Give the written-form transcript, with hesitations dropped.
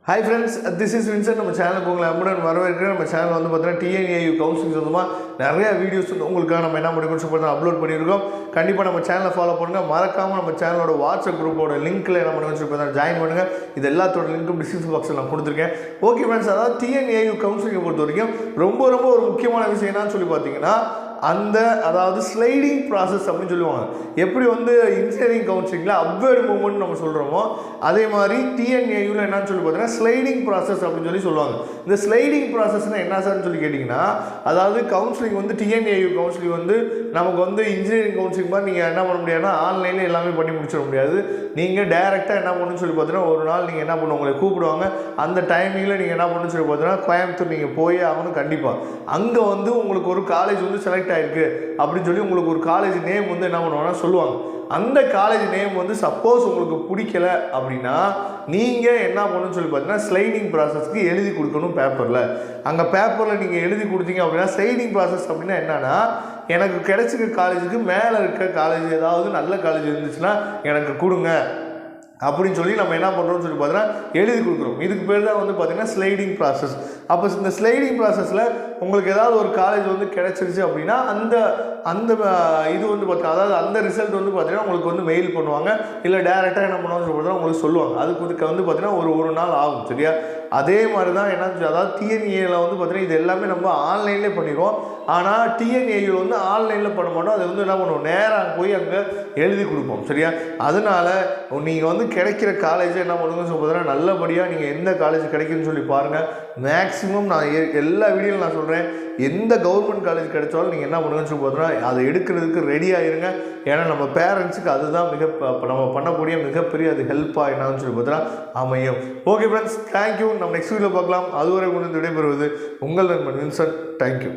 Hi friends, this is Vincent. நம்ம சேனலுக்கு உங்களை அன்புடன் வரவேற்கிறேன். நம்ம சேனல் வந்து பார்த்தீங்கன்னா TNAU கவுன்சிலிங் சொந்தமாக நிறைய வீடியோஸ் வந்து உங்களுக்காக நம்ம என்ன பண்ணி கொடுத்து அப்லோட் பண்ணியிருக்கோம். கண்டிப்பாக நம்ம சேனலை ஃபாலோ பண்ணுங்கள். மறக்காமல் நம்ம சேனலோட வாட்ஸ்அப் குரூப்போட லிங்க்கில் என்ன பண்ணி வச்சு ஜாயின் பண்ணுங்கள். இது எல்லாத்தோட லிங்க்கும் டிஸ்கிரிப்ஷன் பாக்ஸில் நான் கொடுத்துருக்கேன். ஓகே ஃப்ரெண்ட்ஸ், அதாவது TNAU கவுன்சிலிங்கை பொறுத்த வரைக்கும் ரொம்ப ஒரு முக்கியமான விஷயம் என்னன்னு சொல்லி பார்த்தீங்கன்னா அதாவது ஸ்லைடிங் ப்ராசஸ் அப்படின்னு சொல்லுவாங்க. எப்படி வந்து இன்ஜினியரிங் கவுன்சிலிங்கில் அப்வேர்டு மூவ்மெண்ட் நம்ம சொல்கிறோமோ அதே மாதிரி TNAUவில் என்னன்னு சொல்லி பார்த்தீங்கன்னா ஸ்லைடிங் ப்ராசஸ் அப்படின்னு சொல்லுவாங்க. இந்த ஸ்லைடிங் ப்ராசஸ்னால் என்ன சார்னு சொல்லி கேட்டிங்கன்னா, அதாவது கவுன்சிலிங் வந்து TNAU கவுன்சிலிங் வந்து நமக்கு வந்து இன்ஜினியரிங் கவுன்சிலிங் மாதிரி நீங்கள் என்ன பண்ண முடியாதுன்னா ஆன்லைனில் எல்லாமே பண்ணி முடிச்சிட முடியாது. நீங்கள் டேரெக்டாக என்ன பண்ணணும்னு சொல்லி பார்த்தீங்கன்னா ஒரு நாள் நீங்கள் என்ன பண்ணணும், உங்களை கூப்பிடுவாங்க. அந்த டைமிங்கில் நீங்கள் என்ன பண்ணணும்னு சொல்லி பார்த்தீங்கன்னா கோயம்புத்தூர் நீங்கள் போய் ஆகணும். கண்டிப்பாக அங்கே வந்து உங்களுக்கு ஒரு காலேஜ் வந்து செலக்ட் ஆயிருக்கு அப்படின்னு சொல்லி உங்களுக்கு ஒரு காலேஜ் நேம் வந்து என்ன பண்ணுவாங்கன்னா சொல்லுவாங்க. அந்த காலேஜ் நேம் வந்து சப்போஸ் உங்களுக்கு பிடிக்கல அப்படின்னா நீங்கள் என்ன பண்ணணும்னு சொல்லி பார்த்தீங்கன்னா ஸ்லைடிங் ப்ராசஸ்க்கு எழுதி கொடுக்கணும் பேப்பரில். அங்கே பேப்பரில் நீங்கள் எழுதி கொடுத்தீங்க அப்படின்னா ஸ்லைடிங் ப்ராசஸ் அப்படின்னா என்னன்னா, எனக்கு கிடைச்சிருக்க காலேஜுக்கு மேலே இருக்க காலேஜ் ஏதாவது நல்ல காலேஜ் இருந்துச்சுன்னா எனக்கு கொடுங்க அப்படின்னு சொல்லி நம்ம என்ன பண்ணுறோம்னு சொல்லி பார்த்தீங்கன்னா எழுதி கொடுக்குறோம். இதுக்கு பேர் தான் வந்து பார்த்திங்கன்னா ஸ்லைடிங் ப்ராசஸ். அப்போ இந்த ஸ்லைடிங் ப்ராசஸில் உங்களுக்கு ஏதாவது ஒரு காலேஜ் வந்து கிடச்சிருச்சு அப்படின்னா அந்த இது வந்து பார்த்தீங்கன்னா அதாவது அந்த ரிசல்ட் வந்து பார்த்தீங்கன்னா உங்களுக்கு வந்து மெயில் பண்ணுவாங்க. இல்லை டேரெக்டாக என்ன பண்ணுவாங்கன்னு சொல்லி பார்த்தீங்கன்னா உங்களுக்கு சொல்லுவாங்க. அதுக்கு வந்து பார்த்தீங்கன்னா ஒரு நாள் ஆகும். சரியா? அதே மாதிரி தான் என்ன, அதாவது TNAவில் வந்து பார்த்தீங்கன்னா இது எல்லாமே நம்ம ஆன்லைன்லேயே பண்ணிடுவோம். ஆனால் TNAU வந்து ஆன்லைனில் பண்ண மாட்டோம். அது வந்து என்ன பண்ணுவோம், நேராக போய் அங்கே எழுதி கொடுப்போம். சரியா? அதனால் நீங்கள் வந்து கிடைக்கிற காலேஜை என்ன பண்ணுங்கன்னு சொல்லி பார்த்தீங்கன்னா நல்லபடியாக நீங்கள் எந்த காலேஜ் கிடைக்குன்னு சொல்லி பாருங்கள். மேக்ஸிமம் நான் எல்லா வீடியோவில் நான் சொல்கிறேன், எந்த கவர்மெண்ட் காலேஜ் கிடைச்சாலும் நீங்கள் என்ன பண்ணுங்கன்னு சொல்லி பார்த்தீங்கன்னா அதை எடுக்கிறதுக்கு ரெடி ஆகிருங்க. ஏன்னா நம்ம பேரண்ட்ஸுக்கு அதுதான் நம்ம பண்ணக்கூடிய மிகப்பெரிய அது ஹெல்ப்பாக என்னன்னு சொல்லி பார்த்தீங்கன்னா அமையும். Okay friends, thank you. நம்ம நெக்ஸ்ட் வீடியோவில் பார்க்கலாம். அதுவரை கொண்டு விடைபெறுவது உங்கள் நண்பன் வின்சென்ட். தேங்க்யூ.